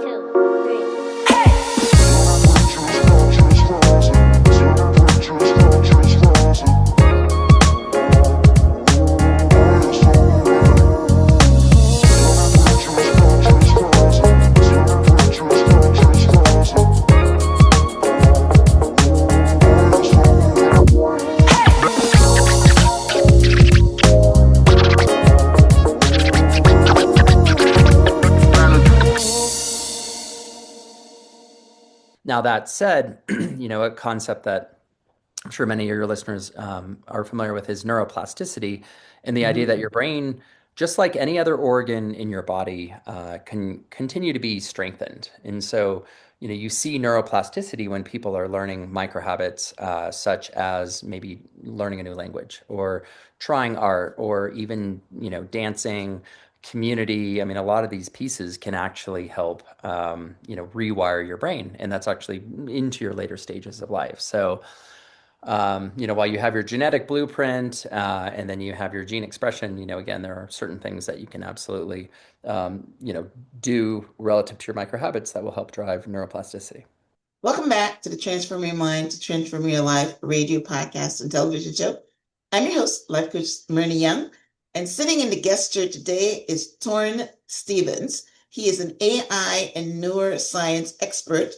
two, three. Now, that said, a concept that I'm sure many of your listeners are familiar with is neuroplasticity, and the idea that Mhm. your brain, just like any other organ in your body, can continue to be strengthened. And so, you see neuroplasticity when people are learning microhabits, such as maybe learning a new language or trying art or even, dancing, community. I mean, a lot of these pieces can actually help, rewire your brain, and that's actually into your later stages of life. So, while you have your genetic blueprint and then you have your gene expression, again, there are certain things that you can absolutely, do relative to your microhabits that will help drive neuroplasticity. Welcome back to the Transform Your Mind to Transform Your Life radio podcast and television show. I'm your host, Life Coach Myrna Young, and sitting in the guest chair today is Thoryn Stephens. He is an AI and neuroscience expert,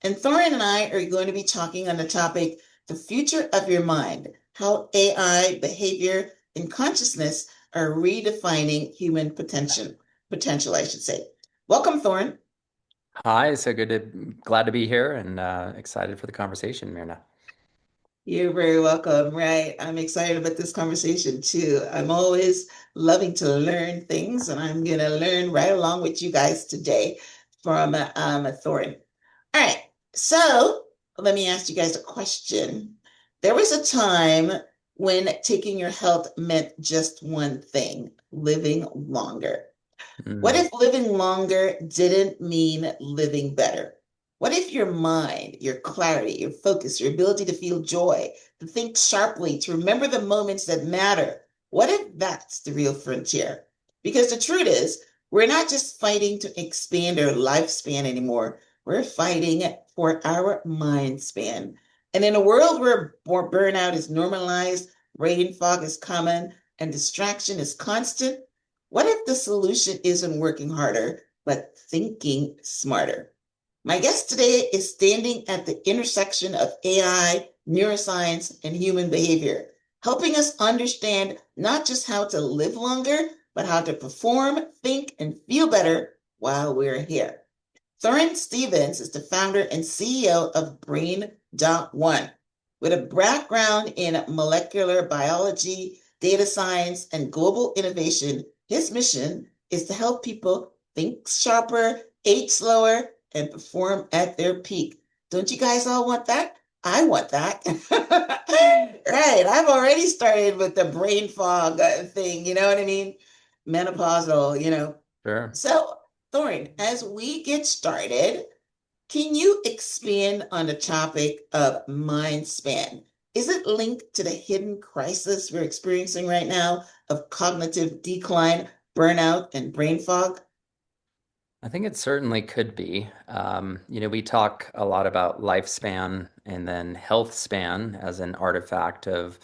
and Thoryn and I are going to be talking on the topic, the future of your mind, how AI, behavior, and consciousness are redefining human potential, I should say. Welcome, Thoryn. Hi, so glad to be here and excited for the conversation, Myrna. You're very welcome. Right. I'm excited about this conversation too. I'm always loving to learn things, and I'm going to learn right along with you guys today from Thoryn. All right. So let me ask you guys a question. There was a time when taking your health meant just one thing, living longer. What Mm. if living longer didn't mean living better? What if your mind, your clarity, your focus, your ability to feel joy, to think sharply, to remember the moments that matter, what if that's the real frontier? Because the truth is, we're not just fighting to expand our lifespan anymore. We're fighting for our mind span. And in a world where more burnout is normalized, brain fog is common, and distraction is constant, what if the solution isn't working harder, but thinking smarter? My guest today is standing at the intersection of AI, neuroscience, and human behavior, helping us understand not just how to live longer, but how to perform, think, and feel better while we're here. Thoryn Stephens is the founder and CEO of Brain.One. With a background in molecular biology, data science, and global innovation, his mission is to help people think sharper, age slower, and perform at their peak. Don't you guys all want that? I want that. Right. I've already started with the brain fog thing. You know what I mean? Menopausal. Sure. So, Thoryn, as we get started, can you expand on the topic of mind span? Is it linked to the hidden crisis we're experiencing right now of cognitive decline, burnout, and brain fog? I think it certainly could be. We talk a lot about lifespan and then health span as an artifact of,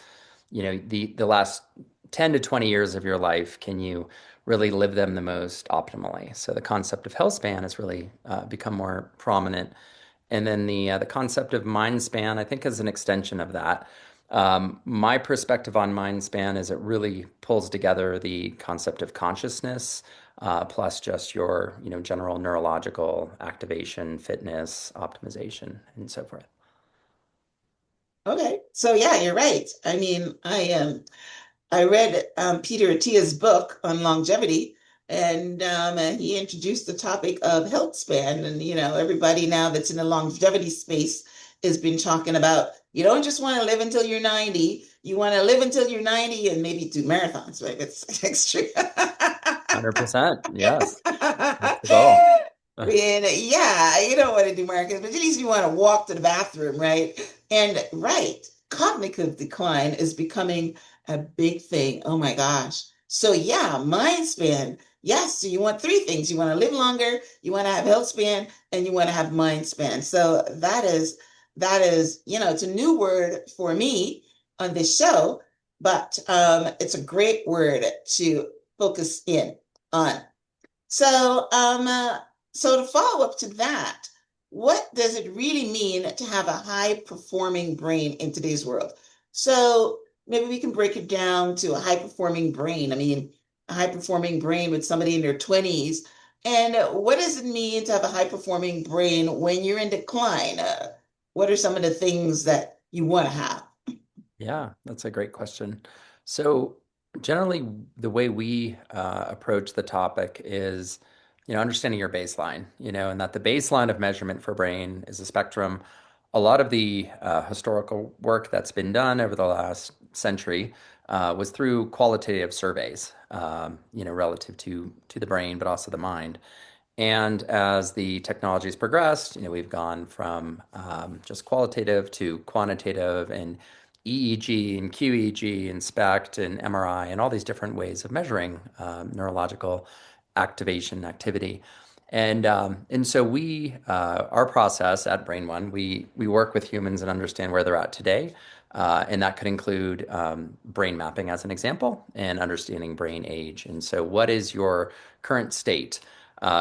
the last 10 to 20 years of your life. Can you really live them the most optimally? So the concept of health span has really become more prominent. And then the concept of mind span, I think, is an extension of that. My perspective on mind span is it really pulls together the concept of consciousness, plus just your, general neurological activation, fitness, optimization, and so forth. Okay, so yeah, you're right. I mean, I read Peter Attia's book on longevity, and he introduced the topic of health span. And, everybody now that's in the longevity space has been talking about you don't just want to live until you're 90, you want to live until you're 90 and maybe do marathons, right? It's extreme. 100%. Yes, that's the goal. And yeah, you don't want to do marathons, but at least you want to walk to the bathroom, right? And right, cognitive decline is becoming a big thing. Oh my gosh. So yeah, mind span. Yes, so you want three things. You want to live longer, you want to have health span, and you want to have mind span. So that is, it's a new word for me on this show, but it's a great word to focus in on. So, so to follow up to that, what does it really mean to have a high performing brain in today's world? So maybe we can break it down to a high performing brain. I mean, a high performing brain with somebody in their 20s. And what does it mean to have a high performing brain when you're in decline? What are some of the things that you want to have? Yeah, that's a great question. So generally, the way we approach the topic is, understanding your baseline, and that the baseline of measurement for brain is a spectrum. A lot of the historical work that's been done over the last century was through qualitative surveys, relative to the brain, but also the mind. And as the technology has progressed, we've gone from just qualitative to quantitative and EEG and QEEG and SPECT and MRI and all these different ways of measuring neurological activation activity. And so our process at Brain.One, we work with humans and understand where they're at today. And that could include brain mapping as an example and understanding brain age. And so what is your current state?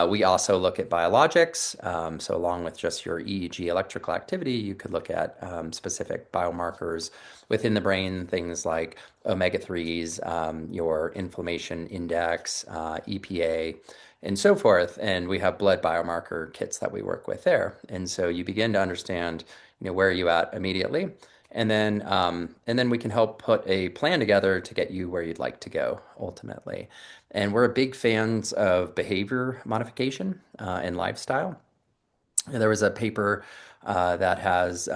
We also look at biologics. So along with just your EEG electrical activity, you could look at specific biomarkers within the brain, things like omega-3s, your inflammation index, EPA, and so forth. And we have blood biomarker kits that we work with there. And so you begin to understand, where are you at immediately? And then we can help put a plan together to get you where you'd like to go ultimately. And we're big fans of behavior modification and lifestyle. And there was a paper that has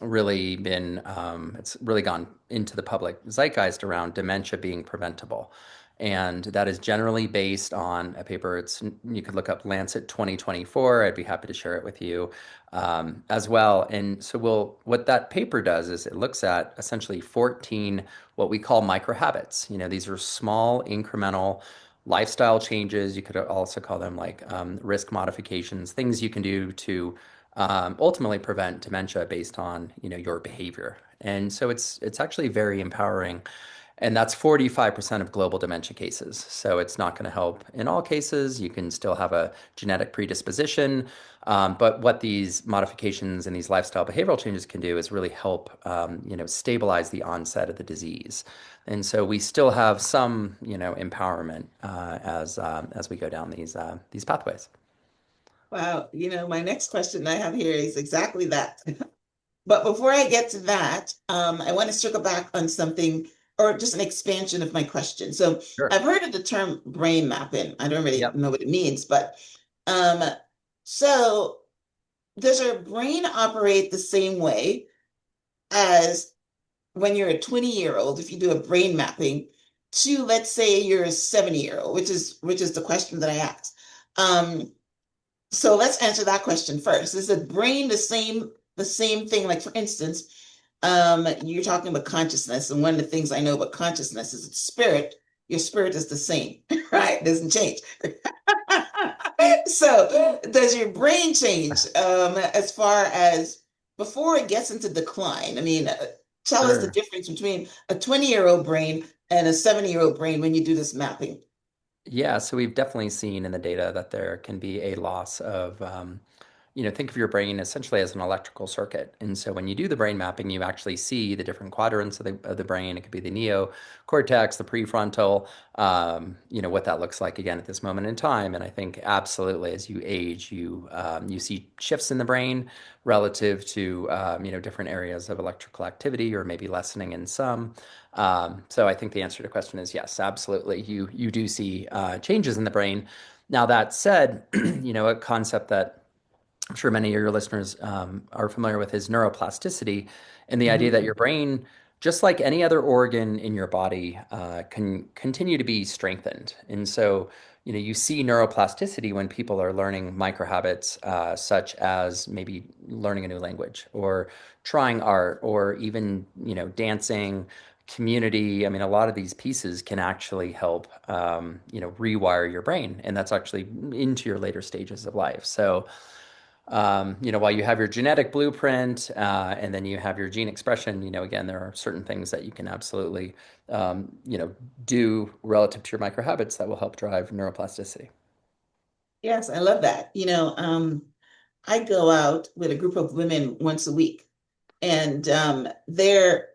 it's really gone into the public zeitgeist around dementia being preventable. And that is generally based on a paper. You could look up Lancet 2024. I'd be happy to share it with you as well. And so what that paper does is it looks at essentially 14 what we call microhabits. These are small incremental lifestyle changes. You could also call them like risk modifications, things you can do to ultimately prevent dementia based on your behavior. And so it's actually very empowering. And that's 45% of global dementia cases. So it's not going to help in all cases. You can still have a genetic predisposition. But what these modifications and these lifestyle behavioral changes can do is really help, stabilize the onset of the disease. And so we still have some, empowerment as we go down these pathways. Wow, my next question I have here is exactly that. But before I get to that, I want to circle back on something or just an expansion of my question. So Sure. I've heard of the term brain mapping. I don't really Yep. know what it means, but um, so does your brain operate the same way as when you're a 20-year-old, if you do a brain mapping to, let's say you're a 70-year-old, which is the question that I asked. Um, so let's answer that question first. Is the brain the same thing? Like for instance, you're talking about consciousness, and one of the things I know about consciousness is its spirit. Your spirit is the same, right? It doesn't change. So, does your brain change as far as before it gets into decline? I mean, tell us the Sure. difference between a 20-year-old brain and a 70-year-old brain when you do this mapping. Yeah, so we've definitely seen in the data that there can be a loss of, think of your brain essentially as an electrical circuit. And so when you do the brain mapping, you actually see the different quadrants of the brain. It could be the neocortex, the prefrontal, what that looks like again at this moment in time. And I think absolutely as you age, you see shifts in the brain relative to, different areas of electrical activity or maybe lessening in some. So I think the answer to the question is yes, absolutely. You do see changes in the brain. Now that said, a concept that I'm sure many of your listeners are familiar with is neuroplasticity and the idea that Mhm. your brain, just like any other organ in your body, can continue to be strengthened. And so, you see neuroplasticity when people are learning microhabits, such as maybe learning a new language or trying art or even, dancing, community. I mean, a lot of these pieces can actually help, rewire your brain, and that's actually into your later stages of life. So, while you have your genetic blueprint, and then you have your gene expression, again, there are certain things that you can absolutely, um, you know, do relative to your microhabits that will help drive neuroplasticity. Yes, I love that. I go out with a group of women once a week, and they're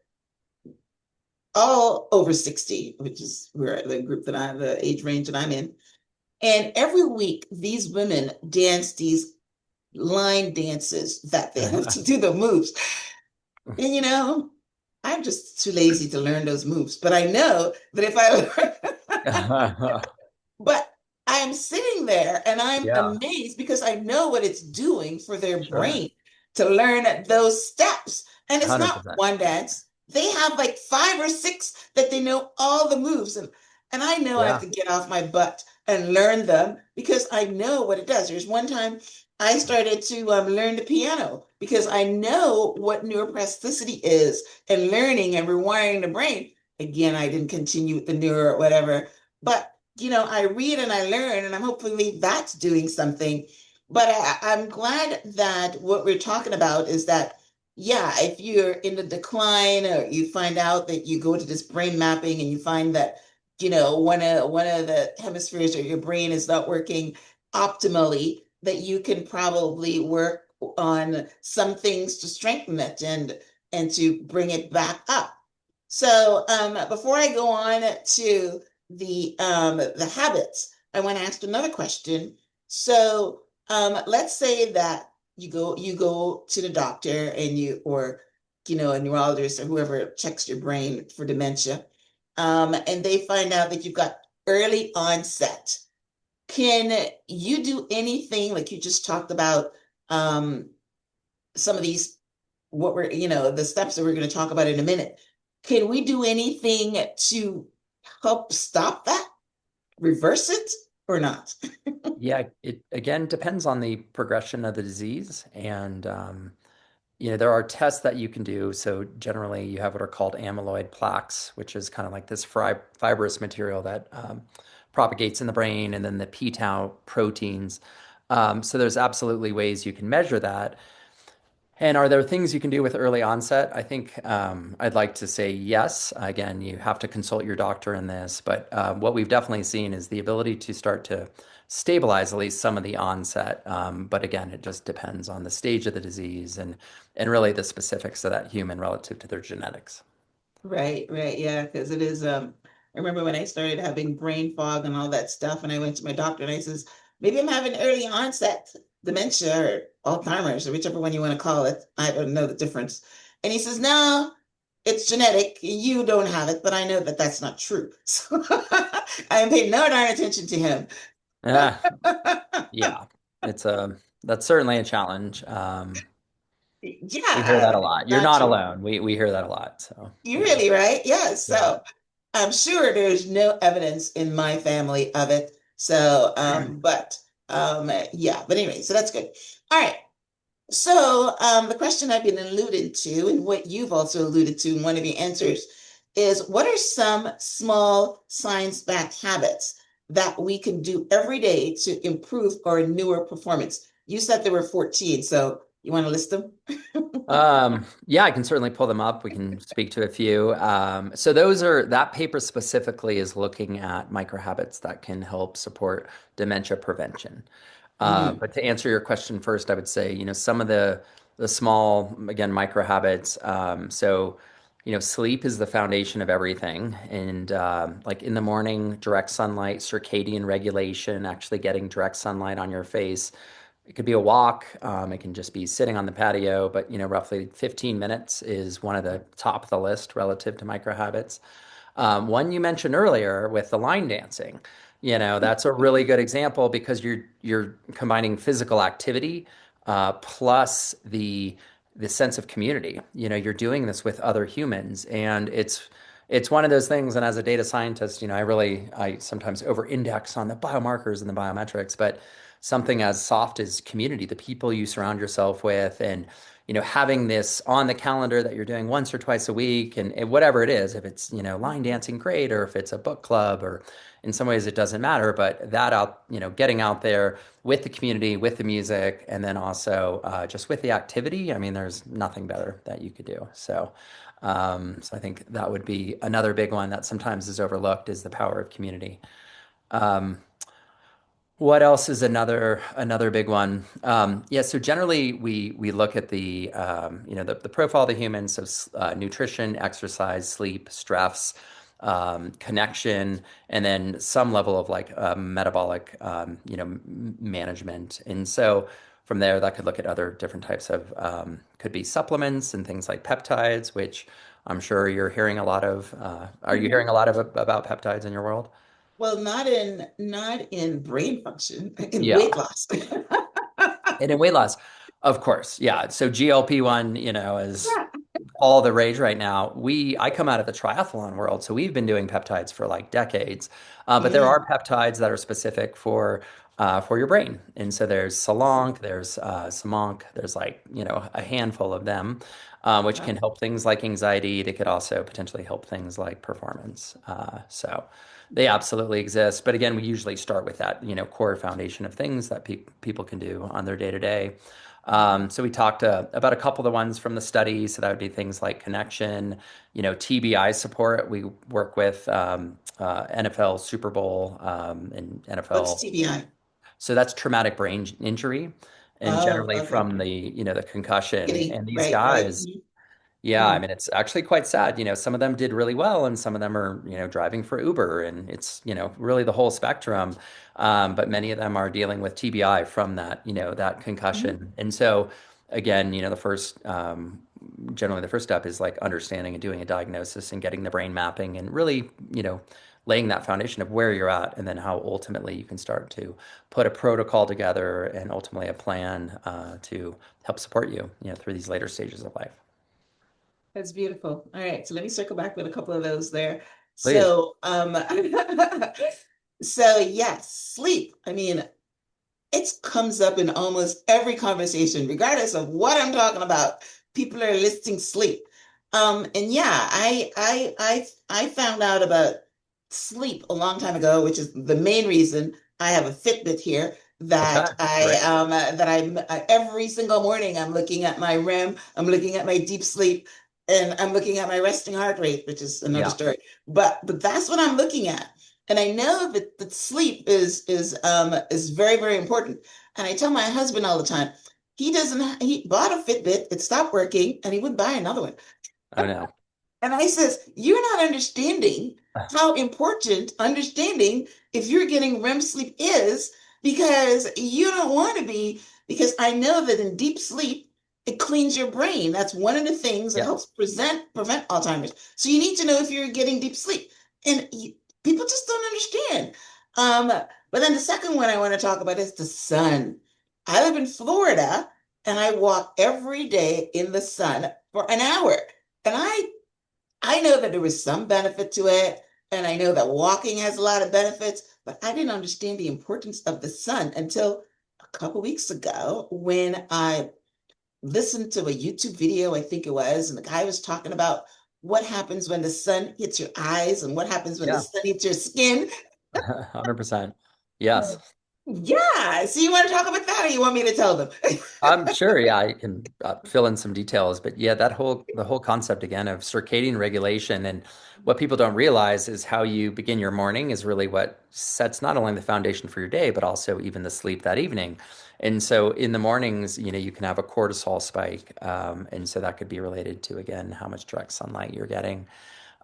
all over 60, which is where the age range that I'm in. And every week, these women dance these line dances that they have to do the moves. And I'm just too lazy to learn those moves. But I know that if I learn, but I am sitting there and I'm Yeah, amazed because I know what it's doing for their sure. brain to learn those steps. And it's not 100%. one dance. They have like five or six that they know all the moves. And I know I have Yeah. to get off my butt and learn them because I know what it does. There's one time I started to learn the piano because I know what neuroplasticity is and learning and rewiring the brain. Again, I didn't continue with the neuro or whatever, but I read and I learn, and I'm hopefully that's doing something. But I'm glad that what we're talking about is that, yeah, if you're in the decline or you find out that you go to this brain mapping and you find that, one of the hemispheres of your brain is not working optimally, that you can probably work on some things to strengthen it and to bring it back up. So before I go on to the habits, I want to ask another question. So let's say that you go to the doctor and you or a neurologist or whoever checks your brain for dementia, and they find out that you've got early onset. Can you do anything like you just talked about some of these what we're the steps that we're going to talk about in a minute? Can we do anything to help stop that, reverse it, or not? Yeah, it again depends on the progression of the disease. And, there are tests that you can do. So generally, you have what are called amyloid plaques, which is kind of like this fibrous material that propagates in the brain, and then the p-tau proteins. So there's absolutely ways you can measure that. And are there things you can do with early onset? I think I'd like to say yes. Again, you have to consult your doctor in this, but what we've definitely seen is the ability to start to stabilize at least some of the onset. But again, it just depends on the stage of the disease and really the specifics of that human relative to their genetics. Right, right, yeah, because it is. I remember when I started having brain fog and all that stuff, and I went to my doctor and I says, maybe I'm having early onset dementia or Alzheimer's or whichever one you want to call it. I don't know the difference. And he says, no, it's genetic. You don't have it, but I know that that's not true. So I am paying no darn attention to him. Ah, yeah, it's that's certainly a challenge. We hear Yeah, that a lot. You're not not true. alone. We hear that a lot. So You yeah, really, right? Yeah. yeah. So I'm sure there's no evidence in my family of it. So, yeah, but anyway, so that's good. All right. So, the question I've been alluded to, and what you've also alluded to in one of your answers, is what are some small science-backed habits that we can do every day to improve our newer performance? You said there were 14, so you want to list them? Yeah, I can certainly pull them up. We can speak to a few. So that paper specifically is looking at microhabits that can help support dementia prevention. Mm, But to answer your question first, I would say, some of the small, again, microhabits. Sleep is the foundation of everything. And like in the morning, direct sunlight, circadian regulation, actually getting direct sunlight on your face. It could be a walk. It can just be sitting on the patio, but roughly 15 minutes is one of the top of the list relative to micro habits. One you mentioned earlier with the line dancing, that's a really good example because you're combining physical activity plus the sense of community. You're doing this with other humans, and it's one of those things. And as a data scientist, I sometimes over-index on the biomarkers and the biometrics, but something as soft as community, the people you surround yourself with, and having this on the calendar that you're doing once or twice a week, and whatever it is, if it's line dancing, great, or if it's a book club, or in some ways it doesn't matter, but that out, getting out there with the community, with the music, and then also just with the activity. I mean, there's nothing better that you could do. So I think that would be another big one that sometimes is overlooked, is the power of community. Um, what else is another big one? Yeah, so generally we look at the profile of the human, so nutrition, exercise, sleep, stress, connection, and then some level of like metabolic management. And so from there, that could look at other different types of could be supplements and things like peptides, which I'm sure you're hearing a lot of. Are you hearing a lot of about peptides in your world? Well, not in brain function, in Yeah. weight loss. And in weight loss, of course, yeah. So GLP-1, is Yeah. all the rage right now. I come out of the triathlon world, so we've been doing peptides for like decades. But there are Mm, peptides that are specific for your brain, and so there's Salonk, there's Samonk, there's like a handful of them, which wow. can help things like anxiety. They could also potentially help things like performance. So they absolutely exist. But again, we usually start with that core foundation of things that people can do on their day to day. So we talked about a couple of the ones from the study. So that would be things like connection, TBI support. We work with NFL, Super Bowl, and What's NFL. TBI? So that's traumatic brain injury, and Oh, generally okay. from the concussion. Getting And these right, right. guys, yeah, I mean, it's actually quite sad. Some of them did really well, and some of them are, driving for Uber, and it's, really the whole spectrum. But many of them are dealing with TBI from that Mhm. concussion. And so, again, generally the first step is like understanding and doing a diagnosis and getting the brain mapping and really, laying that foundation of where you're at, and then how ultimately you can start to put a protocol together and ultimately a plan to help support you, through these later stages of life. That's beautiful. All right, so let me circle back with a couple of those there. Please. So, so yes, sleep. I mean, it comes up in almost every conversation, regardless of what I'm talking about. People are listing sleep. And yeah, I found out about sleep a long time ago, which is the main reason I have a Fitbit here Okay, that great. every single morning I'm looking at my REM, I'm looking at my deep sleep, and I'm looking at my resting heart rate, which is another Yeah, story. But that's what I'm looking at. And I know that sleep is very, very important. And I tell my husband all the time, he bought a Fitbit, it stopped working, and he wouldn't buy another one. I know. And I says, you're not understanding how important understanding if you're getting REM sleep is, because you don't want to be, because I know that in deep sleep, it cleans your brain. That's one of the things that Yeah, helps prevent Alzheimer's. So you need to know if you're getting deep sleep. And people just don't understand. Um, but then the second one I want to talk about is the sun. I live in Florida and I walk every day in the sun for an hour. And I know that there was some benefit to it, and I know that walking has a lot of benefits, but I didn't understand the importance of the sun until a couple weeks ago when I listened to a YouTube video, I think it was, and the guy was talking about what happens when the sun hits your eyes and what happens when the yeah, sun hits your skin. 100%. Yes. Yeah. So you want to talk about that, or you want me to tell them? I'm sure, yeah, I can fill in some details, but yeah, the whole concept again of circadian regulation, and what people don't realize is how you begin your morning is really what sets not only the foundation for your day, but also even the sleep that evening. And so in the mornings, you can have a cortisol spike, and so that could be related to again how much direct sunlight you're getting.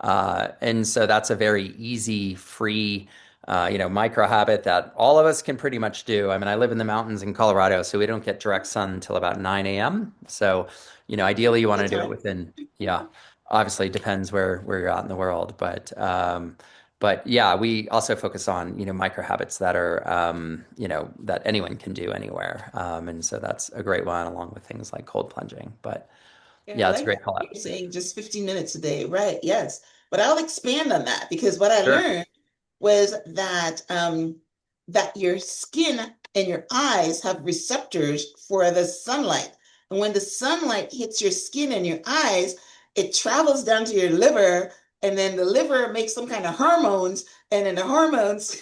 And so that's a very easy, free, micro habit that all of us can pretty much do. I mean, I live in the mountains in Colorado, so we don't get direct sun until about 9 a.m. So, ideally you want Good to do it time. within, yeah, obviously it depends where you're at in the world, but yeah, we also focus on, micro habits that are, that anyone can do anywhere. And so that's a great one along with things like cold plunging. But Yeah, I yeah, it's a like great that. call You're out. saying just 15 minutes a day. Right. Yes. But I'll expand on that because what I Sure. learned was that that your skin and your eyes have receptors for the sunlight. And when the sunlight hits your skin and your eyes, it travels down to your liver, and then the liver makes some kind of hormones, and then the hormones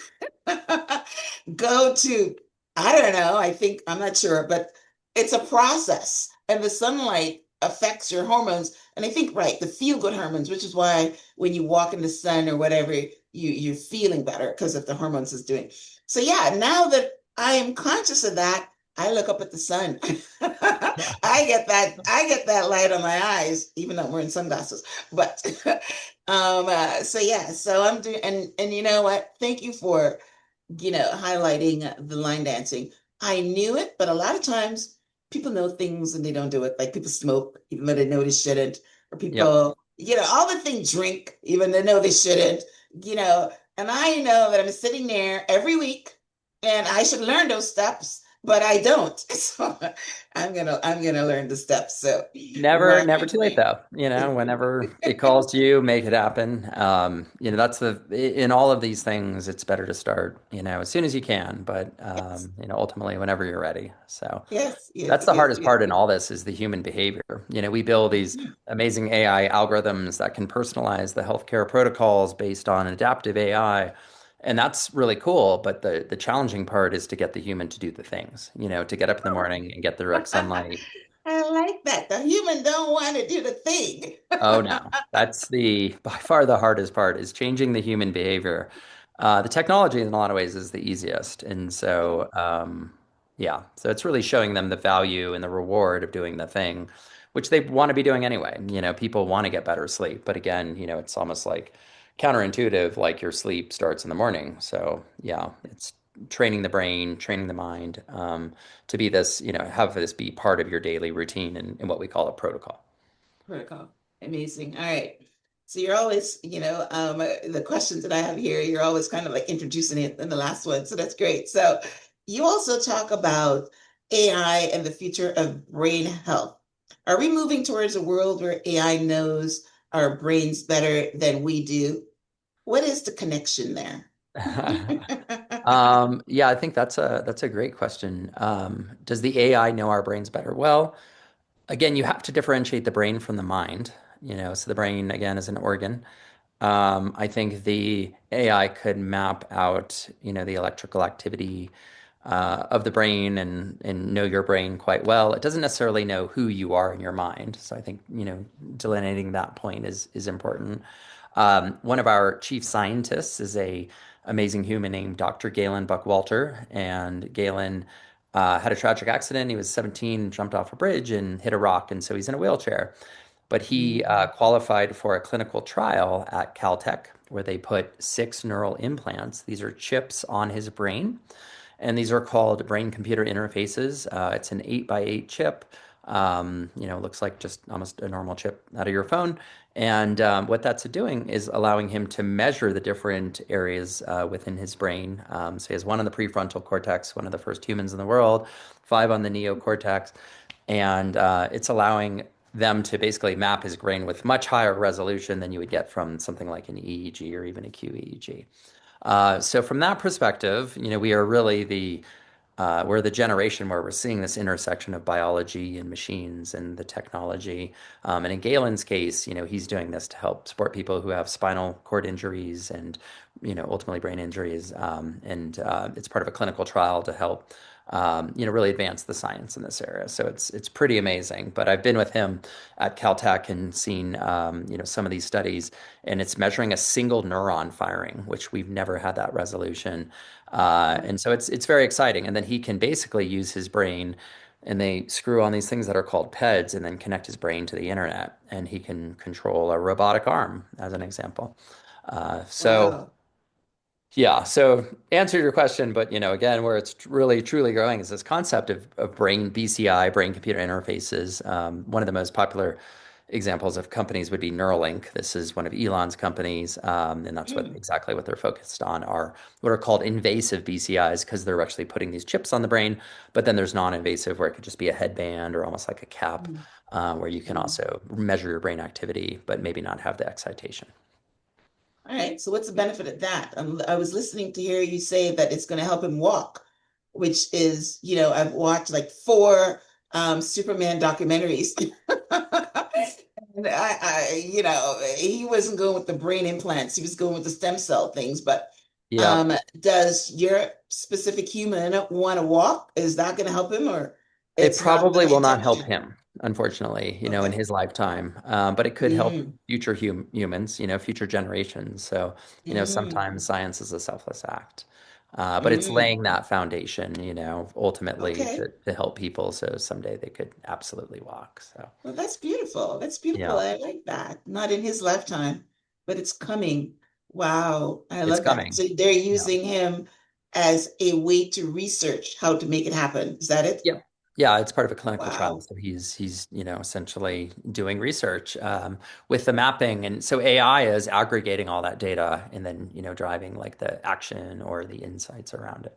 go to, I don't know, I think, I'm not sure, but it's a process. And the sunlight affects your hormones. And I think, right, the feel good hormones, which is why when you walk in the sun or whatever, you're feeling better because of the hormones is doing. So yeah, now that I am conscious of that, I look up at the sun. I get that light on my eyes, even though I'm wearing sunglasses. But so yeah, so I'm doing, and you know what? Thank you for highlighting the line dancing. I knew it, but a lot of times people know things and they don't do it. Like people smoke even though they know they shouldn't, or Yep. people, all the things drink even they know they shouldn't, you know. And I know that I'm sitting there every week and I should learn those steps, but I don't. So I'm gonna learn the steps. So Never, right. never too late though. Whenever it calls to you, make it happen. That's in all of these things, it's better to start, as soon as you can, but Yes, ultimately whenever you're ready. So yes, yes, that's the yes, hardest yes. part in all this is the human behavior. We build these amazing AI algorithms that can personalize the healthcare protocols based on adaptive AI. And that's really cool, but the challenging part is to get the human to do the things, to get up in the morning and get the direct sunlight. I like that. The human don't want to do the thing. Oh no, that's the by far the hardest part is changing the human behavior. The technology in a lot of ways is the easiest. And so, yeah, so it's really showing them the value and the reward of doing the thing, which they want to be doing anyway. People want to get better sleep, but again, it's almost like counterintuitive, like your sleep starts in the morning. So yeah, it's training the brain, training the mind, to be this, have this be part of your daily routine and what we call a protocol. Protocol. Amazing. All right. So you're always, the questions that I have here, you're always kind of like introducing it in the last one. So that's great. So you also talk about AI and the future of brain health. Are we moving towards a world where AI knows our brains better than we do? What is the connection there? Yeah, I think that's a great question. Does the AI know our brains better? Well, again, you have to differentiate the brain from the mind. So the brain again is an organ. I think the AI could map out, the electrical activity of the brain and know your brain quite well. It doesn't necessarily know who you are in your mind. So I think, delineating that point is important. One of our chief scientists is a amazing human named Dr. Galen Buckwalter, and Galen had a tragic accident. He was 17, jumped off a bridge and hit a rock, and so he's in a wheelchair. But he qualified for a clinical trial at Caltech where they put 6 neural implants. These are chips on his brain, and these are called brain-computer interfaces. It's an 8x8 chip. Looks like just almost a normal chip out of your phone. And what that's doing is allowing him to measure the different areas within his brain. So he has one on the prefrontal cortex, one of the first humans in the world, 5 on the neocortex, and it's allowing them to basically map his brain with much higher resolution than you would get from something like an EEG or even a QEEG. So from that perspective, we are really we're the generation where we're seeing this intersection of biology and machines and the technology. And in Galen's case, he's doing this to help support people who have spinal cord injuries and, ultimately brain injuries. And it's part of a clinical trial to help, really advance the science in this area. So it's pretty amazing. But I've been with him at Caltech and seen, some of these studies, and it's measuring a single neuron firing, which we've never had that resolution. And so it's very exciting. And then he can basically use his brain, and they screw on these things that are called PEDs and then connect his brain to the internet, and he can control a robotic arm, as an example. So Wow. yeah, so answer your question, but again, where it's really truly growing is this concept of brain BCI, brain computer interfaces. One of the most popular examples of companies would be Neuralink. This is one of Elon's companies, and that's Mm, exactly what they're focused on are what are called invasive BCIs because they're actually putting these chips on the brain. But then there's non-invasive where it could just be a headband or almost like a cap, mm, where you can mm. also measure your brain activity, but maybe not have the excitation. All right. So what's the benefit of that? I was listening to hear you say that it's going to help him walk. which is, I've watched like four Superman documentaries. And he wasn't going with the brain implants. He was going with the stem cell things. But Yep. does your specific human want to walk? Is that going to help him, or It it's not probably the will not help intention? him, unfortunately, in Okay. his lifetime. But it could help Mm, future humans, future generations. So, mm, sometimes science is a selfless act. But it's mm. laying that foundation, ultimately Okay. to help people so someday they could absolutely walk. So, Well, that's beautiful. That's beautiful. yeah, I like that. Not in his lifetime, but it's coming. Wow. I it's love that. coming. So they're Yeah. using him as a way to research how to make it happen. Is that it? Yeah. Yeah, it's part of a clinical trial. Wow. So he's essentially doing research with the mapping. And so AI is aggregating all that data and then, driving like the action or the insights around it.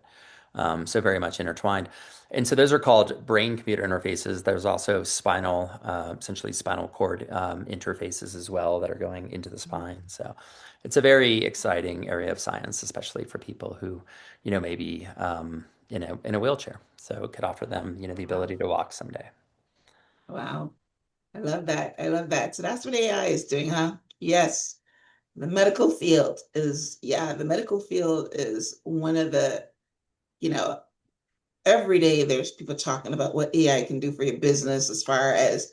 So very much intertwined. And so those are called brain-computer interfaces. There's also essentially spinal cord interfaces as well that are going into the spine. So it's a very exciting area of science, especially for people who, maybe in a wheelchair. So it could offer them, the Wow. ability to walk someday. Wow. I love that. I love that. So that's what AI is doing, huh? Yes. The medical field is one of the, you know, every day there's people talking about what AI can do for your business as far as,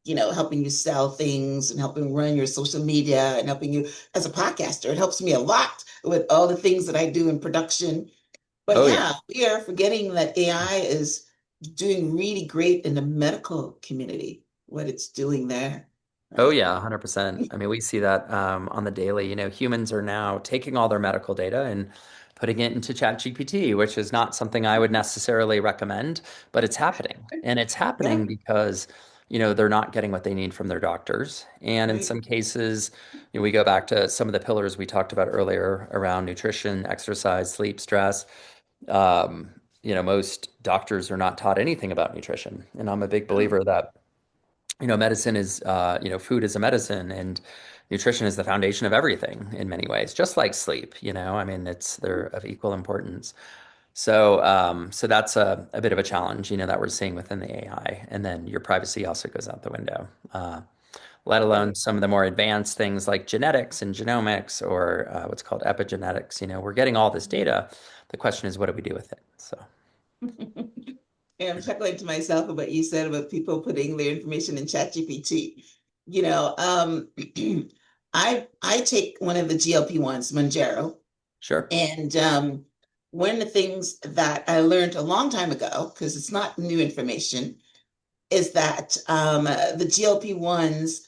helping you sell things and helping run your social media and helping you as a podcaster. It helps me a lot with all the things that I do in production. But Oh yeah. yeah, we are forgetting that AI is doing really great in the medical community, what it's doing there, Oh right? yeah, 100%. I mean, we see that on the daily. Humans are now taking all their medical data and putting it into ChatGPT, which is not something I would necessarily recommend, but it's happening. And it's Yeah, happening because, they're not getting what they need from their doctors. And in right. some cases, we go back to some of the pillars we talked about earlier around nutrition, exercise, sleep, stress. Um, most doctors are not taught anything about nutrition. And I'm a big Oh, believer that medicine is, food is a medicine and nutrition is the foundation of everything in many ways, just like sleep, I mean, they're of equal importance. So that's a bit of a challenge, that we're seeing within the AI. And then your privacy also goes out the window, let alone right. some of the more advanced things like genetics and genomics or what's called epigenetics. We're getting all this data. The question is, what do we do with it? So, Yeah, I'm chuckling to myself about you said about people putting their information in ChatGPT. I take one of the GLP-1s, Manjaro, sure. and one of the things that I learned a long time ago, because it's not new information, is that the GLP-1s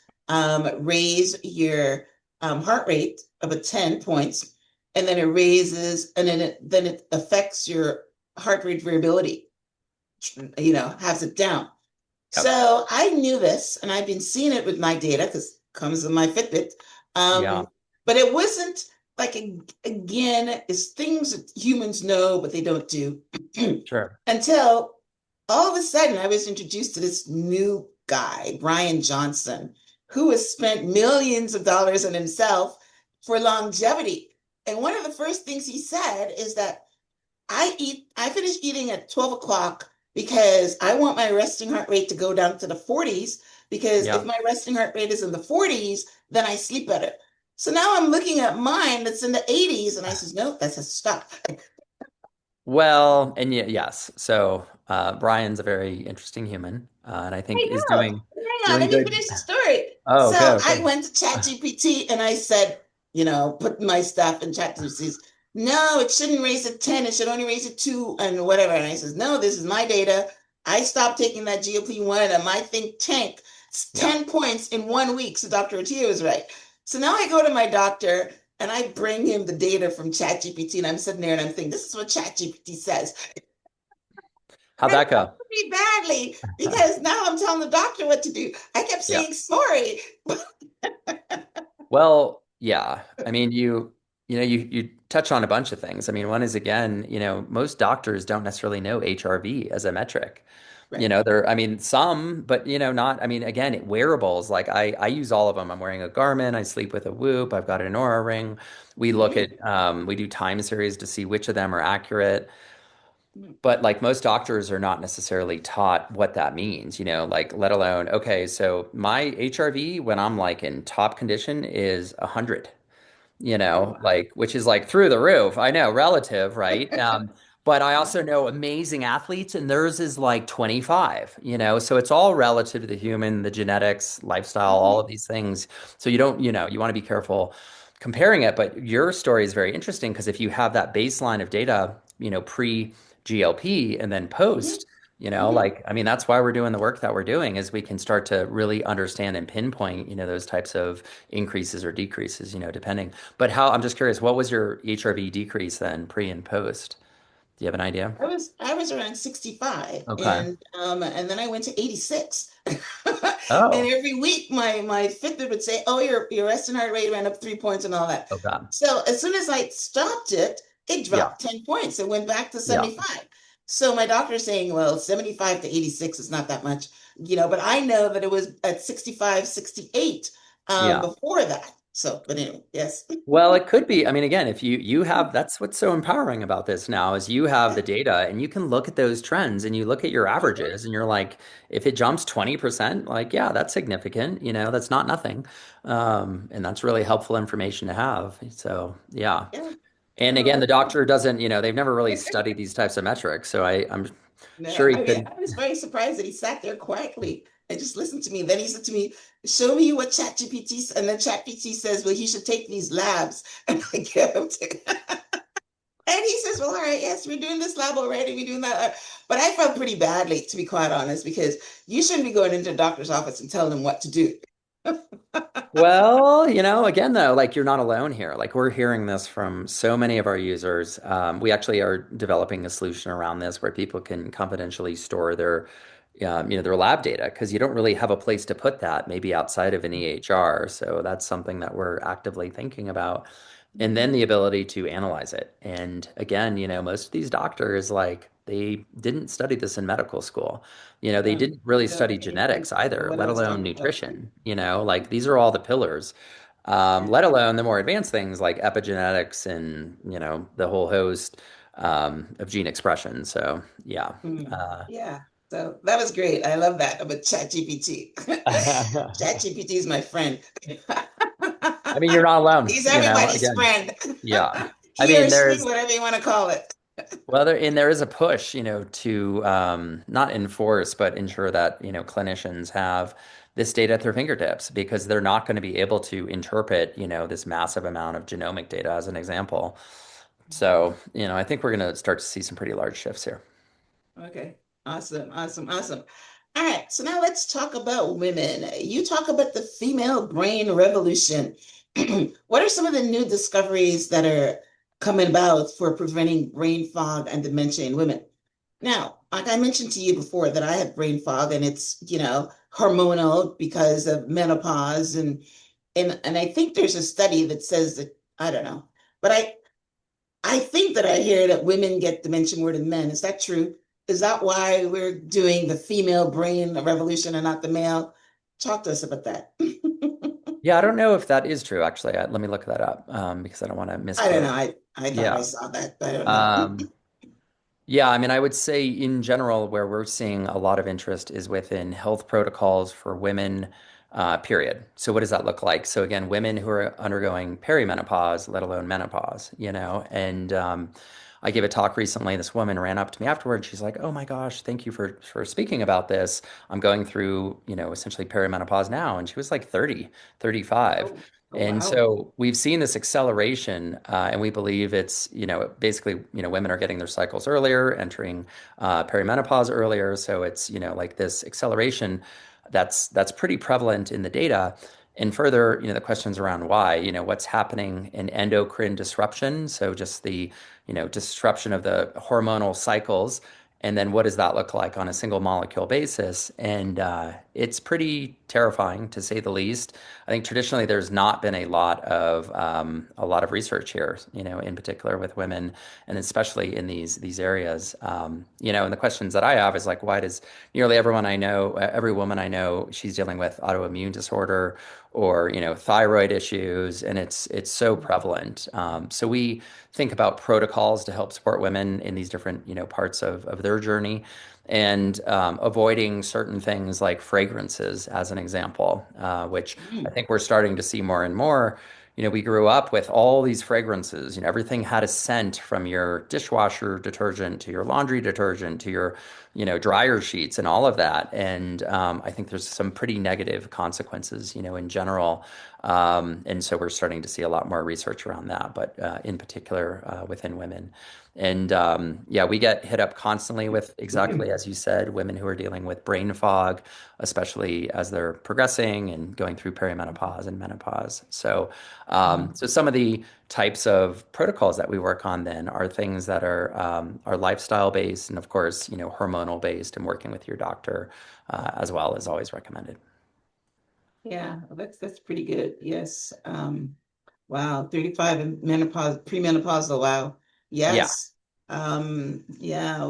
raise your heart rate about 10 points, and then it raises, and then it affects your heart rate variability, has it down. Yep. So I knew this, and I've been seeing it with my data because it comes with my Fitbit. Yeah. But it wasn't like, again, it's things that humans know, but they don't do Sure. until all of a sudden I was introduced to this new guy, Brian Johnson, who has spent millions of dollars on himself for longevity. And one of the first things he said is that I finish eating at 12 o'clock because I want my resting heart rate to go down to the 40s. Because if Yeah. my resting heart rate is in the 40s, then I sleep better. So now I'm looking at mine that's in the 80s, and I says, no, that's a stop. Well, and yes. So Brian's a very interesting human, and I think is Hang on, hang on, doing let me good. finish the story. Oh, So okay, I okay. went to ChatGPT and I said, put my stuff in ChatGPT. No, it shouldn't raise it 10. It should only raise it 2 and whatever. And I says, no, this is my data. I stopped taking that GLP-1 and my think tank. It's Yeah. 10 points in 1 week. So Dr. Attia was right. So now I go to my doctor and I bring him the data from ChatGPT and I'm sitting there and I'm thinking, this is what ChatGPT says. How'd And that go? me badly because now I'm telling the doctor what to do. I kept Yeah. saying sorry. Well, yeah. I mean, you touch on a bunch of things. I mean, one is again, most doctors don't necessarily know HRV as a metric. Right. I mean, some, but not. I mean, again, wearables. Like I use all of them. I'm wearing a Garmin. I sleep with a Whoop. I've got an Aura ring. We look Mhm. at, we do time series to see which of them are accurate. But like most doctors are not necessarily taught what that means, like let alone, okay, so my HRV when I'm like in top condition is 100, Oh, wow. like which is like through the roof. I know, relative, right? But I also know amazing athletes and theirs is like 25, so it's all relative to the human, the genetics, lifestyle, all of Mhm. these things. So you don't, you want to be careful comparing it, but your story is very interesting because if you have that baseline of data, pre GLP and then Mhm. post, Mhm. like, I mean, that's why we're doing the work that we're doing is we can start to really understand and pinpoint, those types of increases or decreases, depending. But I'm just curious, what was your HRV decrease then, pre and post? Do you have an idea? I was around 65 Okay. and then I went to 86. And Oh, every week my Fitbit would say, "Oh, your resting heart rate went up 3 points and all that." oh God. So as soon as I stopped it, it Yeah. dropped 10 points. It went back to Yeah. 75. So my doctor's saying, well, 75 to 86 is not that much, but I know that it was at 65, 68 Yeah. before that. So, but anyway, yes. Well, it could be. I mean, again, if you have, that's what's so empowering about this now is you have Yeah, the data and you can look at those trends and you look at your mhm, averages and you're like, if it jumps 20%, like, yeah, that's significant, that's not nothing. And that's really helpful information to have. So, yeah. yeah. And Oh, again, the that's doctor doesn't, they've never really studied these types of metrics. So I'm No, sure he I mean, could. I was very surprised that he sat there quietly and just listened to me. Then he said to me, "Show me what ChatGPT," and then ChatGPT says, "Well, he should take these labs," and I give him to. And he says, "Well, all right, yes, we're doing this lab already. We're doing that." But I felt pretty badly, to be quite honest, because you shouldn't be going into a doctor's office and telling them what to do. Well, again, though, like you're not alone here. Like we're hearing this from so many of our users. We actually are developing a solution around this where people can confidentially store their lab data because you don't really have a place to put that, maybe outside of an EHR. So that's something that we're actively thinking about. And then Mhm. the ability to analyze it. And again, most of these doctors, like they didn't study this in medical school. They No, didn't they really don't study have any clue genetics of either, what I let was alone talking about. nutrition. Like these are all the pillars. Yeah. Let alone the more advanced things like epigenetics and, the whole host of gene expression. So, yeah. Mm. Uh, Yeah. So that was great. I love that about ChatGPT. ChatGPT is my friend. I mean, you're not alone, He's everybody's again. friend. Yeah. I He or mean, she, whatever you want to call it. and there is a push, to not enforce, but ensure that, clinicians have this data at their fingertips because they're not going to be able to interpret, this massive amount of genomic data as an example. So, I think we're going to start to see some pretty large shifts here. Okay. Awesome. Awesome. Awesome. All right. So now let's talk about women. You talk about the female brain revolution. What are some of the new discoveries that are coming about for preventing brain fog and dementia in women? Now, like I mentioned to you before, that I have brain fog and it's, hormonal because of menopause and I think there's a study that says that I don't know, but I think that I hear that women get dementia more than men. Is that true? Is that why we're doing the female brain revolution and not the male? Talk to us about that. Yeah, I don't know if that is true, actually. Let me look that up because I don't want to I don't know. misquote. I thought I Yeah. saw that, but I don't know. Um, Yeah, I mean, I would say in general, where we're seeing a lot of interest is within health protocols for women, period. So, what does that look like? So, again, women who are undergoing perimenopause, let alone menopause, and I gave a talk recently. This woman ran up to me afterward. She's like, "Oh my gosh, thank you for speaking about this. I'm going through, essentially perimenopause now." And she was like 30, 35. Oh, oh And wow. so we've seen this acceleration, and we believe it's, basically, women are getting their cycles earlier, entering perimenopause earlier. So it's, like this acceleration that's pretty prevalent in the data. And further, the questions around why, what's happening in endocrine disruption. So just the, disruption of the hormonal cycles. And then what does that look like on a single molecule basis? And it's pretty terrifying to say the least. I think traditionally there's not been a lot of research here, in particular with women, and especially in these areas. And the questions that I have is like, why does nearly every woman I know, she's dealing with autoimmune disorder or thyroid issues, and it's so prevalent. So we think about protocols to help support women in these different parts of their journey, and avoiding certain things like fragrances, as an example, which I Mm. think we're starting to see more and more. We grew up with all these fragrances. Everything had a scent, from your dishwasher detergent to your laundry detergent to your, dryer sheets and all of that. And I think there's some pretty negative consequences, in general. And so we're starting to see a lot more research around that, but in particular within women. And yeah, we get hit up constantly with, exactly as you said, women who are dealing with brain fog, especially as they're progressing and going through perimenopause and menopause. So some of the types of protocols that we work on then are things that are lifestyle based, and of course, hormonal based, and working with your doctor as well is always recommended. Yeah, well, that's pretty good. Yes. Wow, 35 and menopause, premenopausal. Wow. Yeah, Yes. Yeah,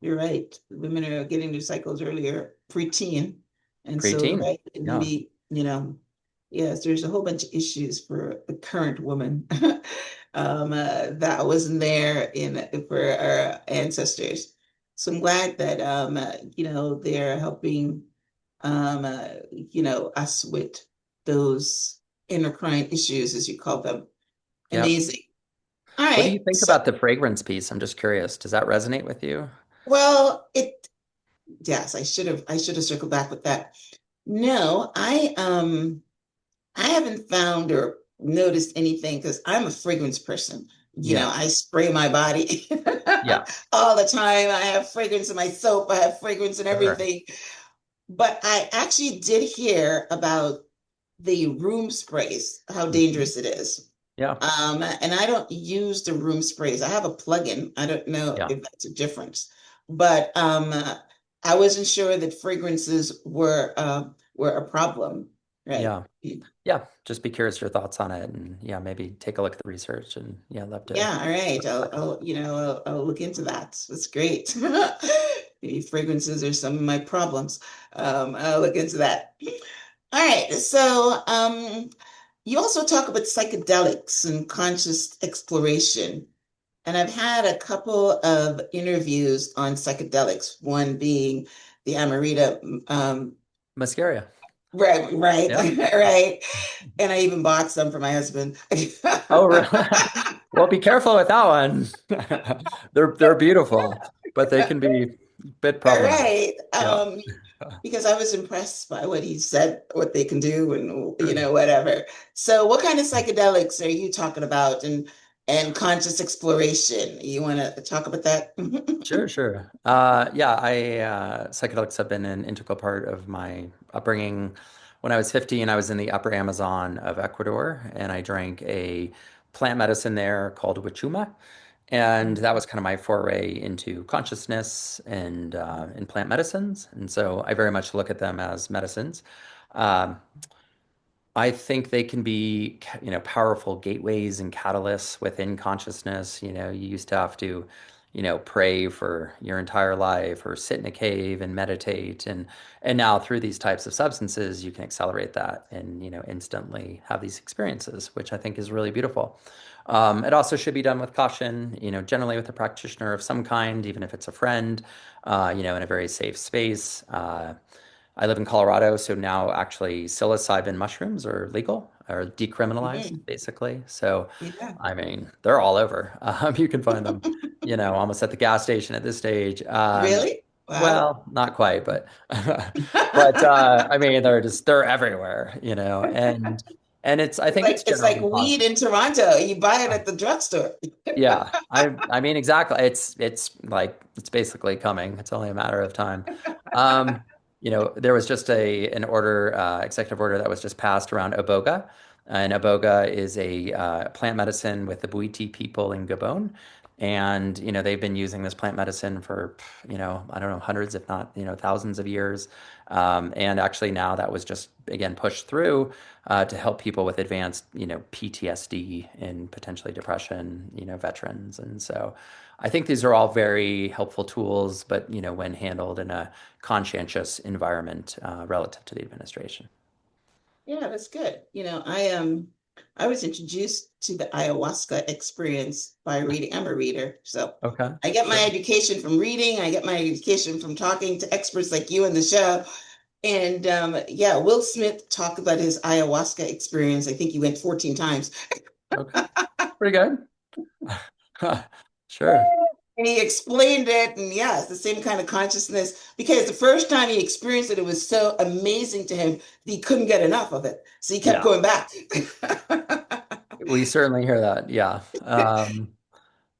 you're right. Women are getting their cycles earlier, preteen. And so, preteen. right, it can Yeah, be, yes, there's a whole bunch of issues for the current woman that wasn't there for our ancestors. So I'm glad that they're helping us with those endocrine issues, as you call them. yeah. Amazing. All What do you right. think So, about the fragrance piece? I'm just curious. Does that resonate with you? well, yes, I should have circled back with that. No, I haven't found or noticed anything because I'm a fragrance person. Yeah, I spray my body yeah, all the time. I have fragrance in my soap. I have fragrance in sure. everything. But I actually did hear about the room sprays, how Mhm. dangerous it is. Yeah, And I don't use the room sprays. I have a plug-in. I don't know yeah, if that's a difference, but I wasn't sure that fragrances were a problem, right? yeah. Yeah, just be curious your thoughts on it, and yeah, maybe take a look at the research, and yeah, love to. Yeah, all right. I'll look into that. That's great. Maybe fragrances are some of my problems. I'll look into that. All right. So, you also talk about psychedelics and conscious exploration. And I've had a couple of interviews on psychedelics, one being the Amarita, Mascara. right, right, Yeah. right. And I even bought some for my husband. Oh, really? Well, be careful with that one. They're beautiful, but they can be a bit All problematic. right. Yeah. Because I was impressed by what he said, what they can do, and Sure. whatever. So, what kind of psychedelics are you talking about, and conscious exploration? You want to talk about that? Sure, sure. Yeah, psychedelics have been an integral part of my upbringing. When I was 15, I was in the upper Amazon of Ecuador, and I drank a plant medicine there called Huachuma. And that was kind of my foray into consciousness and plant medicines. And so I very much look at them as medicines. Um, I think they can be, powerful gateways and catalysts within consciousness. You used to have to, pray for your entire life or sit in a cave and meditate. And now through these types of substances, you can accelerate that and, instantly have these experiences, which I think is really beautiful. It also should be done with caution, generally with a practitioner of some kind, even if it's a friend, in a very safe space. I live in Colorado, so now actually psilocybin mushrooms are legal or decriminalized, Mhm. basically. So, Yeah. I mean, they're all over. You can find them, almost at the gas station at this stage. Really? Wow. Well, not quite, but I mean, they're everywhere, and I think it's It's like generally weed positive. in Toronto. You buy it at the drugstore. Yeah, I mean exactly. It's basically coming. It's only a matter of time. Um, there was just a an order, executive order that was just passed around iboga, and iboga is a plant medicine with the Bwiti people in Gabon, and they've been using this plant medicine for I don't know, hundreds if not thousands of years, and actually now that was just again pushed through to help people with advanced, PTSD and potentially depression, veterans. And so I think these are all very helpful tools, but, when handled in a conscientious environment relative to the administration. Yeah, that's good. I was introduced to the ayahuasca experience by reading. I'm a reader, so Okay, I get my sure. education from reading. I get my education from talking to experts like you in the show. And yeah, Will Smith talked about his ayahuasca experience. I think he went 14 times. Okay, pretty good. Sure. And he explained it, and yeah, it's the same kind of consciousness because the first time he experienced it, it was so amazing to him that he couldn't get enough of it. So he kept Yeah, going back. we certainly hear that. Yeah.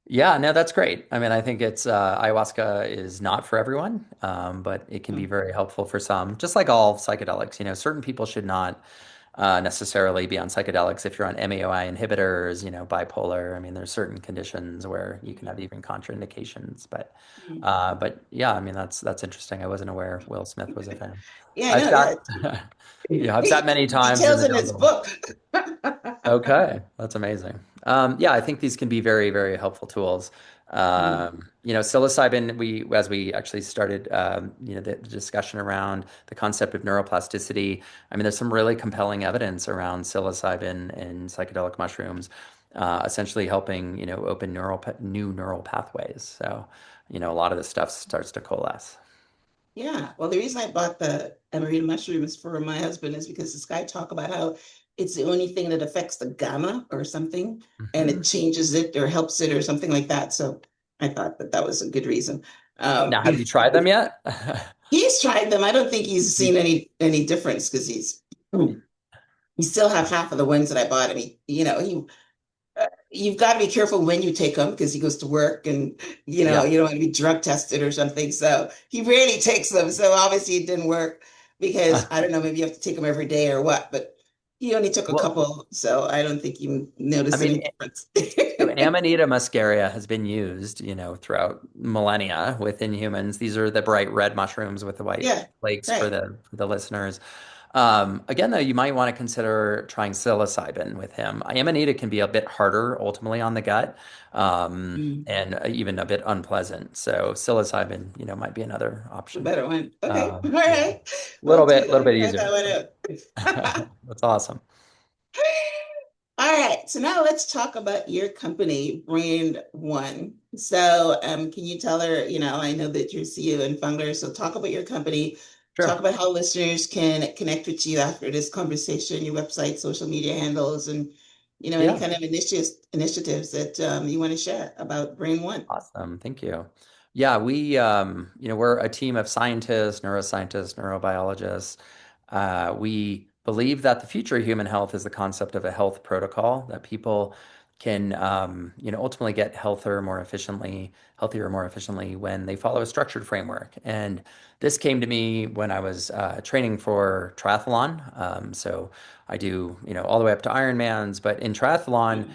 Yeah, no, that's great. I mean, I think it's ayahuasca is not for everyone, but it can be very helpful for some, just like all psychedelics. Certain people should not necessarily be on psychedelics if you're on MAOI inhibitors, bipolar. I mean, there's certain conditions where you can have even contraindications. But yeah, I mean, that's interesting. I wasn't aware Will Smith was a fan. Yeah, I've no, yeah. sat, yeah, I've sat many He times in tells the in his jungle. book. Okay, that's amazing. Yeah, I think these can be very, very helpful tools. Psilocybin, as we actually started, the discussion around the concept of neuroplasticity. I mean, there's some really compelling evidence around psilocybin and psychedelic mushrooms, essentially helping, open new neural pathways. So, a lot of this stuff starts to coalesce. Yeah. Well, the reason I bought the Emerita mushrooms for my husband is because this guy talked about how it's the only thing that affects the gamma or something, and Mhm. it changes it or helps it or something like that. So I thought that that was a good reason. Now, have you tried them yet? He's tried them. I don't think he's seen any difference because he still have half of the ones that I bought him. He you've got to be careful when you take them because he goes to work and Yeah. you don't want to be drug tested or something. So he rarely takes them. So obviously it didn't work because I don't know, maybe you have to take them every day or what, but he only took a Well, couple, so I don't think you I noticed mean, any difference. Amanita muscaria has been used, throughout millennia within humans. These are the bright red mushrooms with the white Yeah, flakes for right. the listeners. Again, though, you might want to consider trying psilocybin with him. Amanita can be a bit harder ultimately on the gut, Mm, and even a bit unpleasant. So psilocybin, might be another the option. better one. Okay. All Yeah, right. little Let bit me try that easier. one out. That's awesome. All right, so now let's talk about your company, Brain.One. So, can you tell her, I know that you're CEO and founder, so talk about your company, talk Sure. about how listeners can connect with you after this conversation, your website, social media handles, and, any Yeah. kind of initiatives that you want to share about Brain.One. Awesome. Thank you. Yeah, we're a team of scientists, neuroscientists, neurobiologists. We believe that the future of human health is the concept of a health protocol that people can, ultimately get healthier more efficiently when they follow a structured framework. And this came to me when I was training for triathlon. So I do, all the way up to Ironmans, but in triathlon, Mm,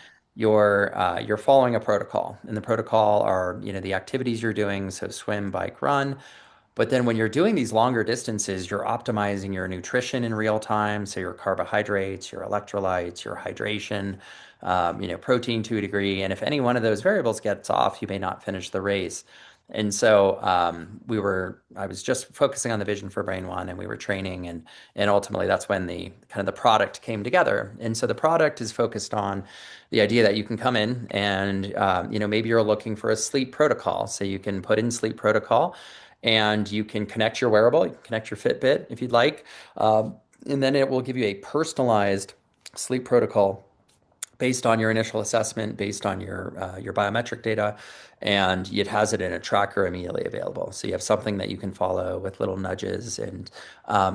you're following a protocol, and the protocol are the activities you're doing, so swim, bike, run. But then when you're doing these longer distances, you're optimizing your nutrition in real time, so your carbohydrates, your electrolytes, your hydration, protein to a degree. And if any one of those variables gets off, you may not finish the race. And so I was just focusing on the vision for Brain.One, and we were training, and ultimately that's when the kind of the product came together. And so the product is focused on the idea that you can come in and maybe you're looking for a sleep protocol, so you can put in sleep protocol and you can connect your wearable, you can connect your Fitbit if you'd like, and then it will give you a personalized sleep protocol based on your initial assessment, based on your biometric data, and it has it in a tracker immediately available. So you have something that you can follow with little nudges and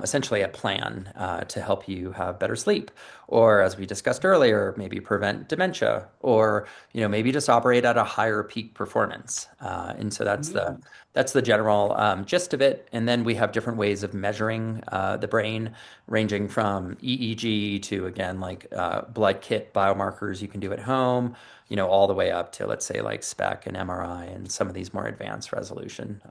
essentially a plan to help you have better sleep, or as we discussed earlier, maybe prevent dementia, or maybe just operate at a higher peak performance. And so mm, that's the general gist of it. And then we have different ways of measuring the brain, ranging from EEG to, again, like blood kit biomarkers you can do at home, all the way up to, let's say, like SPEC and MRI and some of these more advanced resolution.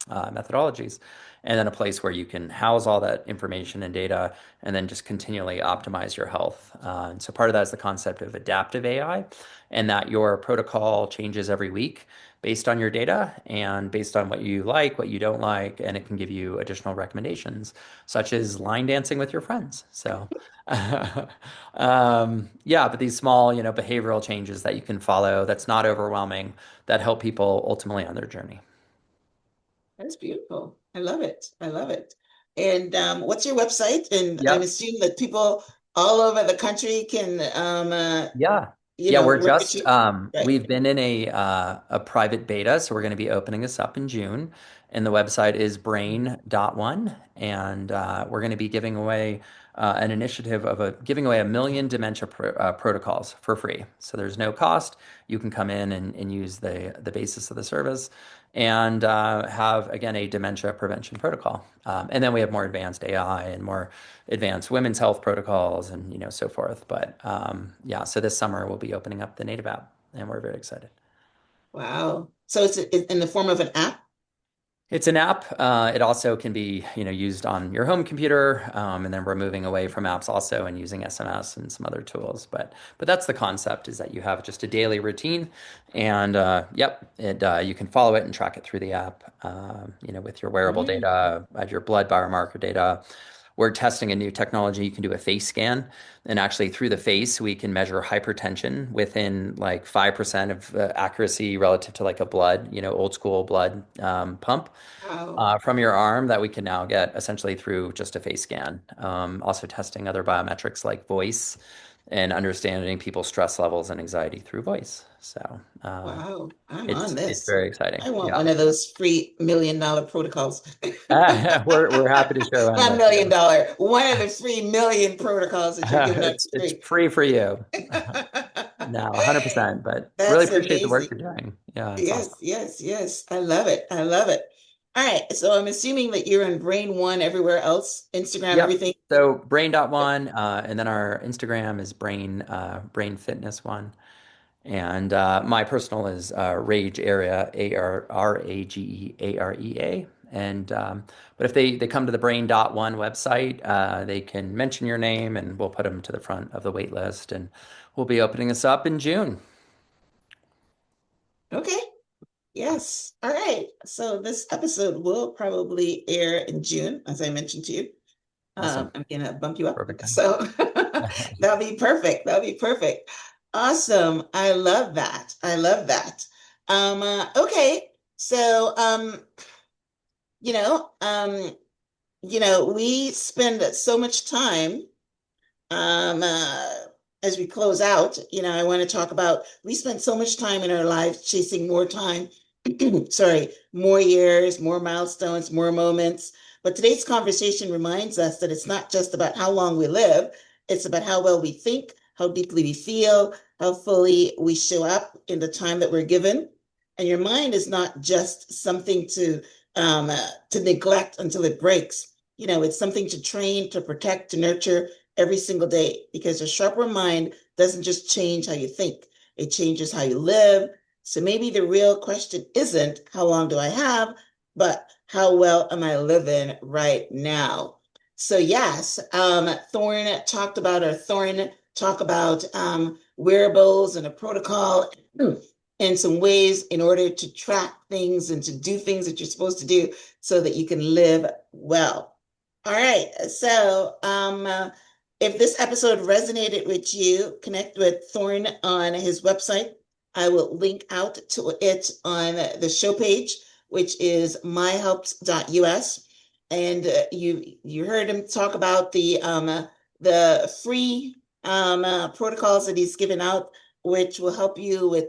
methodologies, and then a place where you can house all that information and data and then just continually optimize your health. And so part of that is the concept of adaptive AI, and that your protocol changes every week based on your data and based on what you like, what you don't like, and it can give you additional recommendations, such as line dancing with your friends. So, yeah, but these small, behavioral changes that you can follow, that's not overwhelming, that help people ultimately on their journey. That's beautiful. I love it. I love it. And what's your website? And I'm Yep. assuming that people all over the country can, Yeah. Yeah, we're work with just you. Right. we've been in a private beta, so we're going to be opening this up in June. And the website is Brain.One, and we're going to be giving away an initiative of giving away 1 million dementia protocols for free. So there's no cost. You can come in and use the basis of the service and have again a dementia prevention protocol. And then we have more advanced AI and more advanced women's health protocols and so forth. But yeah, so this summer we'll be opening up the native app, and we're very excited. Wow. So it's in the form of an app? It's an app. It also can be, used on your home computer, and then we're moving away from apps also and using SMS and some other tools. But that's the concept: is that you have just a daily routine, and yep, you can follow it and track it through the app. With your wearable Mm. data, your blood biomarker data. We're testing a new technology. You can do a face scan, and actually through the face, we can measure hypertension within like 5% of accuracy relative to like a blood, old school blood pump Wow. from your arm that we can now get essentially through just a face scan. Also testing other biometrics like voice and understanding people's stress levels and anxiety through voice. So Wow. I'm on it's this. very exciting. I want Yeah. one of those free $1 million protocols. We're happy to share one, Not but $1 million. One of the free million protocols that you're giving out it's for free for you. free. No, 100%, but really That's appreciate the work amazing. you're doing. Yeah, it's awesome. Yes, yes, yes. I love it. I love it. All right. So I'm assuming that you're in Brain.One everywhere else, Instagram, Yep. everything. So Brain.One, and then our Instagram is Brain Fitness One. And my personal is Rage Area, ARRAGEAREA. And but if they come to the Brain.One website, they can mention your name and we'll put them to the front of the wait list. And we'll be opening this up in June. Okay. Yes. All right. So this episode will probably air in June, as I mentioned to you. Awesome. I'm gonna bump you up. Perfect time. So that'll be perfect. That'll be perfect. Awesome. I love that. I love that. Okay. So you know, um, we spend so much time um, uh, as we close out, I want to talk about we spend so much time in our lives chasing more time, sorry, more years, more milestones, more moments. But today's conversation reminds us that it's not just about how long we live, it's about how well we think, how deeply we feel, how fully we show up in the time that we're given. And your mind is not just something to neglect until it breaks. It's something to train, to protect, to nurture every single day because a sharper mind doesn't just change how you think, it changes how you live. So maybe the real question isn't how long do I have, but how well am I living right now? So yes, Thoryn talk about wearables and a protocol and some ways in order to track things and to do things that you're supposed to do so that you can live well. All right. So, if this episode resonated with you, connect with Thoryn on his website. I will link out to it on the show page, which is myhelps.us. And you heard him talk about the free protocols that he's given out, which will help you with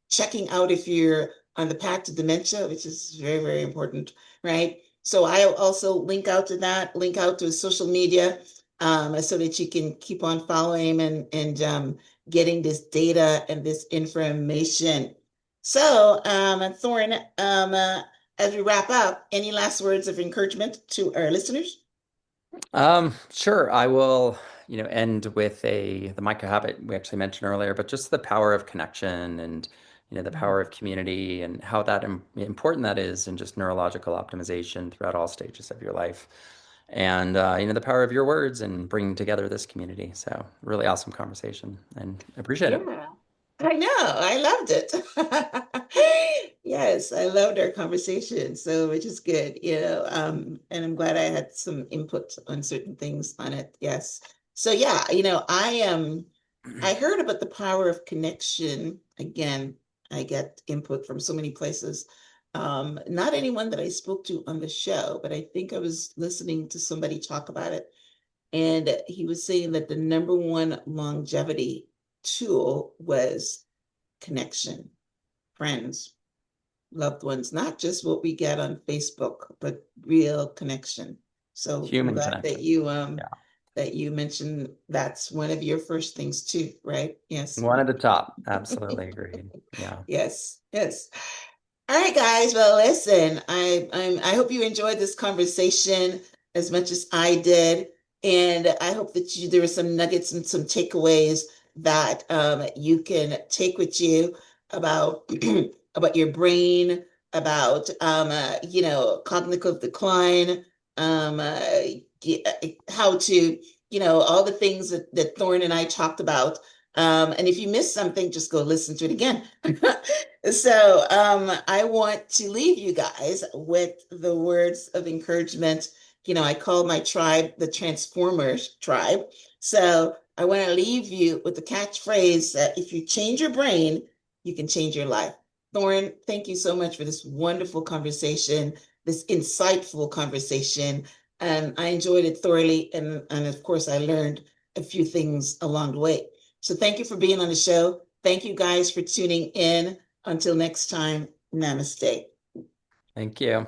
checking out if you're on the path to dementia, which is very, very important, right? So I'll also link out to that, link out to his social media, so that you can keep on following him and getting this data and this information. So, Thoryn, as we wrap up, any last words of encouragement to our listeners? Sure. I will, end with the micro habit we actually mentioned earlier, but just the power of connection and, the Mhm. power of community and how important that is in just neurological optimization throughout all stages of your life. And, the power of your words and bringing together this community. So really awesome conversation and appreciate it. Yeah, I know. I loved it. Yes, I loved our conversation. So, which is good, and I'm glad I had some input on certain things on it. Yes. So, yeah, I heard about the power of connection. Again, I get input from so many places. Not anyone that I spoke to on the show, but I think I was listening to somebody talk about it. And he was saying that the number one longevity tool was connection, friends, loved ones, not just what we get on Facebook, but real connection. So I'm Human glad that connection. Yeah. you mentioned that's one of your first things too, right? Yes. One at the top. Absolutely agreed. Yeah. Yes, yes. All right, guys. Well, listen, I hope you enjoyed this conversation as much as I did, and I hope that there were some nuggets and some takeaways that you can take with you about about your brain, about cognitive decline, how to all the things that Thoryn and I talked about. And if you missed something, just go listen to it again. So I want to leave you guys with the words of encouragement. I call my tribe the Transformers tribe. So I want to leave you with the catchphrase that if you change your brain, you can change your life. Thoryn, thank you so much for this wonderful conversation, this insightful conversation. And I enjoyed it thoroughly. And of course, I learned a few things along the way. So thank you for being on the show. Thank you guys for tuning in. Until next time, namaste. Thank you.